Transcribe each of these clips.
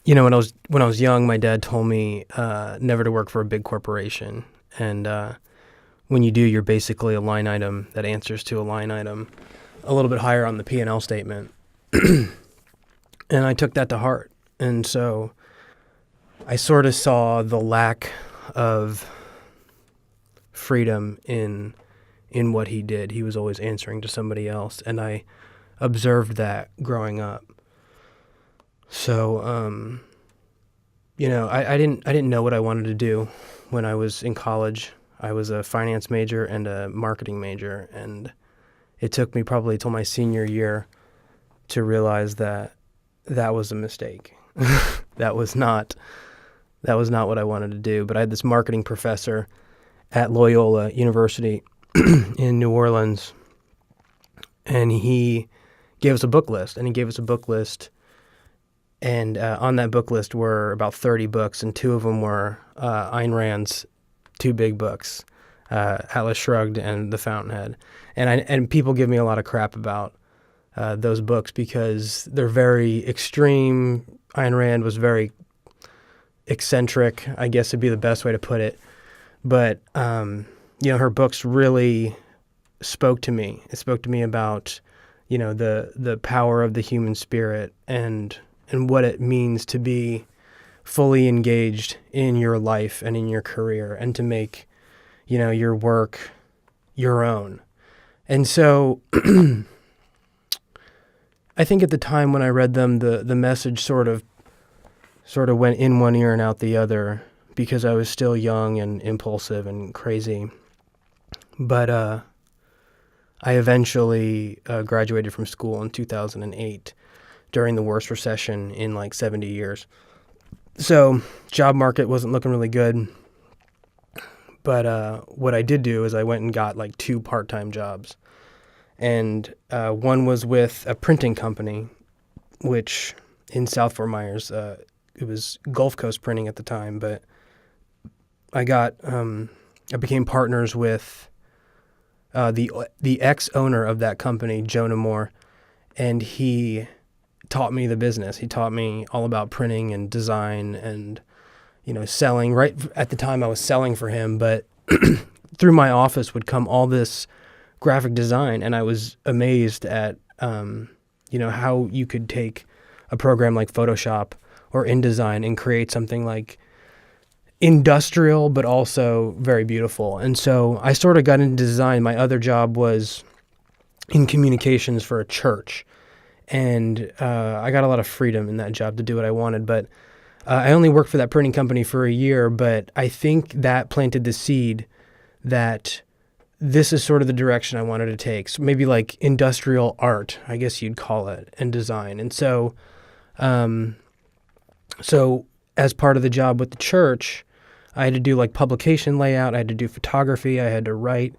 When I was young, my dad told me never to work for a big corporation, and when you do, you're basically a line item that answers to a line item a little bit higher on the P&L statement. And I took that to heart, and so I sort of saw the lack of freedom in what he did. He was always answering to somebody else, and I observed that growing up. So, I didn't know what I wanted to do when I was in college. I was a finance major and a marketing major, and it took me probably till my senior year to realize that that was a mistake. That was not what I wanted to do. But I had this marketing professor at Loyola University in New Orleans, and he gave us a book list, and on that book list were about 30 books, and two of them were Ayn Rand's two big books, Atlas Shrugged and The Fountainhead. And people give me a lot of crap about those books because they're very extreme. Ayn Rand was very eccentric, I guess would be the best way to put it. But, her books really spoke to me. It spoke to me about, the power of the human spirit and what it means to be fully engaged in your life and in your career and to make, your work your own. And so I think at the time when I read them, the message sort of went in one ear and out the other because I was still young and impulsive and crazy. But I eventually graduated from school in 2008 during the worst recession in like 70 years. So job market wasn't looking really good. But what I did do is I went and got like 2 part-time jobs. And one was with a printing company, which in South Fort Myers, it was Gulf Coast Printing at the time, but I became partners with the ex-owner of that company, Jonah Moore, and he taught me the business. He taught me all about printing and design and, selling. Right at the time I was selling for him, but through my office would come all this graphic design, and I was amazed at, how you could take a program like Photoshop or InDesign and create something like industrial, but also very beautiful. And so I sort of got into design. My other job was in communications for a church. And I got a lot of freedom in that job to do what I wanted. But I only worked for that printing company for a year, but I think that planted the seed that this is sort of the direction I wanted to take. So maybe like industrial art, I guess you'd call it, and design. And so as part of the job with the church, I had to do like publication layout, I had to do photography, I had to write.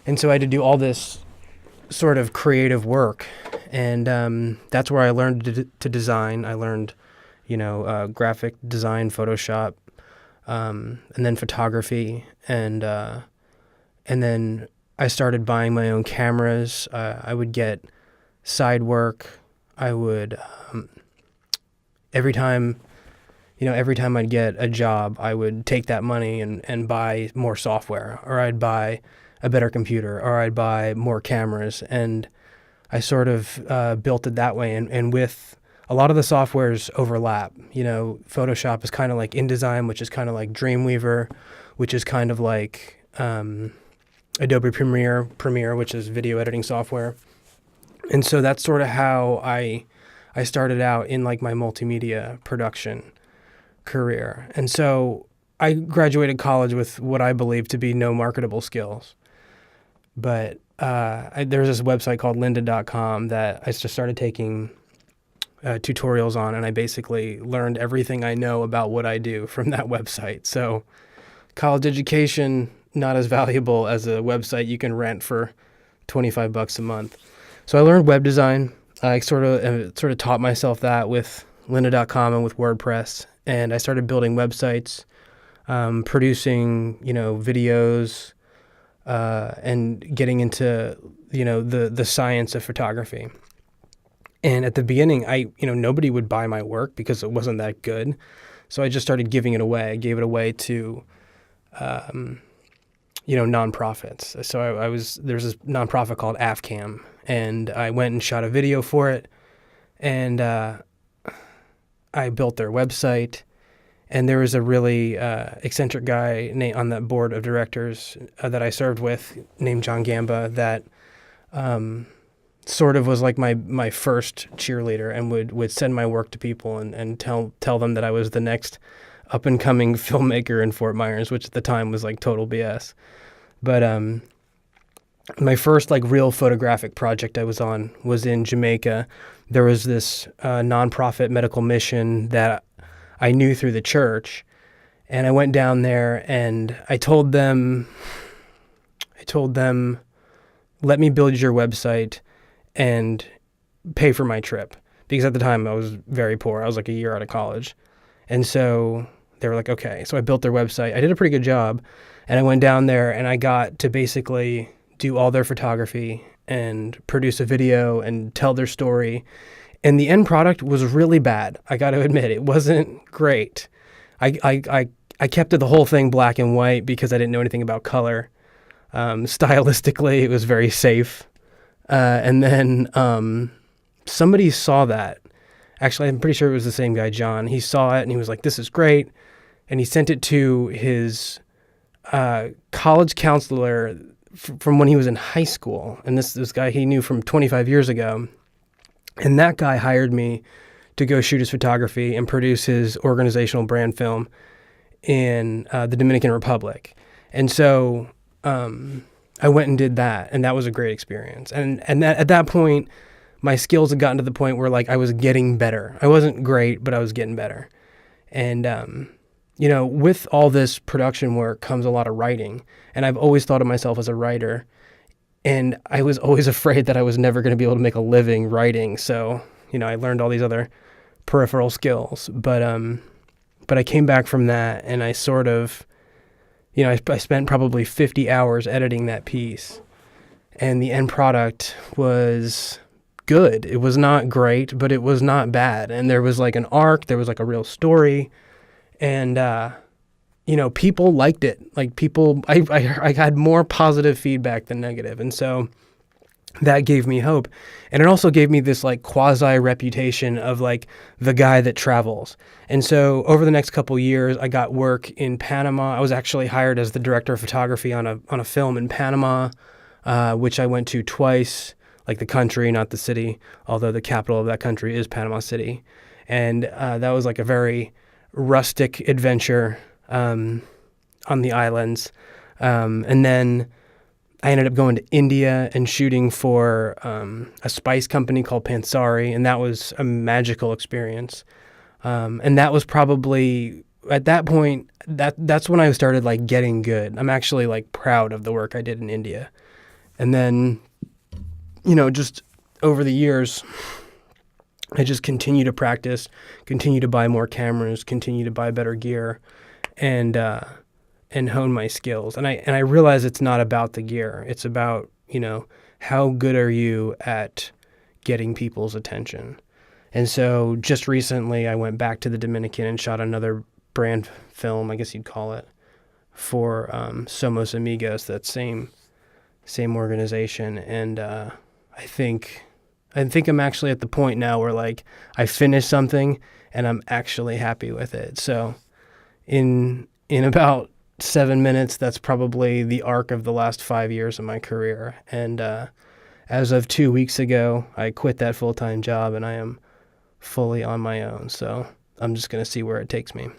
And so I had to do all this sort of creative work. And that's where I learned to design. I learned, graphic design, Photoshop, and then photography. And then I started buying my own cameras. I would get side work. I would, every time I'd get a job, I would take that money and buy more software, or I'd buy a better computer, or I'd buy more cameras. And I sort of built it that way. And with a lot of the softwares overlap, Photoshop is kind of like InDesign, which is kind of like Dreamweaver, which is kind of like Adobe Premiere, which is video editing software. And so that's sort of how I started out in like my multimedia production career. And so I graduated college with what I believe to be no marketable skills. But there's this website called lynda.com that I just started taking tutorials on, and I basically learned everything I know about what I do from that website. So college education, not as valuable as a website you can rent for $25 a month. So I learned web design. I sort of taught myself that with lynda.com and with WordPress. And I started building websites, producing, videos, and getting into, the science of photography. And at the beginning, nobody would buy my work because it wasn't that good. So I just started giving it away. I gave it away to, nonprofits. So there's this nonprofit called AFCAM, and I went and shot a video for it, and I built their website. And there was a really eccentric guy on that board of directors that I served with named John Gamba that sort of was like my first cheerleader, and would send my work to people and tell them that I was the next up and coming filmmaker in Fort Myers, which at the time was like total BS. But my first like real photographic project I was on was in Jamaica. There was this nonprofit medical mission that I knew through the church, and I went down there and I told them, let me build your website and pay for my trip, because at the time I was very poor. I was like a year out of college. And so they were like, okay. So I built their website. I did a pretty good job, and I went down there and I got to basically do all their photography and produce a video and tell their story. And the end product was really bad. I got to admit, it wasn't great. I kept the whole thing black and white because I didn't know anything about color. Stylistically, it was very safe. And then somebody saw that. Actually, I'm pretty sure it was the same guy, John. He saw it and he was like, this is great. And he sent it to his college counselor from when he was in high school. And this guy he knew from 25 years ago. And that guy hired me to go shoot his photography and produce his organizational brand film in the Dominican Republic. And so I went and did that, and that was a great experience. And at that point, my skills had gotten to the point where like I was getting better. I wasn't great, but I was getting better. And with all this production work comes a lot of writing, and I've always thought of myself as a writer. And I was always afraid that I was never going to be able to make a living writing. So, I learned all these other peripheral skills. But I came back from that, and I sort of, I spent probably 50 hours editing that piece. And the end product was good. It was not great, but it was not bad. And there was like an arc. There was like a real story. And, people liked it. Like I had more positive feedback than negative. And so that gave me hope. And it also gave me this like quasi reputation of like the guy that travels. And so over the next couple years, I got work in Panama. I was actually hired as the director of photography on a film in Panama, which I went to twice, like the country, not the city, although the capital of that country is Panama City. And that was like a very rustic adventure on the islands. And then I ended up going to India and shooting for a spice company called Pansari, and that was a magical experience. And that was probably, at that point, that's when I started like getting good. I'm actually like proud of the work I did in India. And then, just over the years, I just continue to practice, continue to buy more cameras, continue to buy better gear, and hone my skills. And I realize it's not about the gear. It's about, how good are you at getting people's attention? And so just recently I went back to the Dominican and shot another brand film, I guess you'd call it, for Somos Amigos, that same organization. And I think I'm actually at the point now where like I finished something and I'm actually happy with it. So in about 7 minutes, that's probably the arc of the last 5 years of my career. And as of 2 weeks ago, I quit that full-time job and I am fully on my own. So I'm just going to see where it takes me.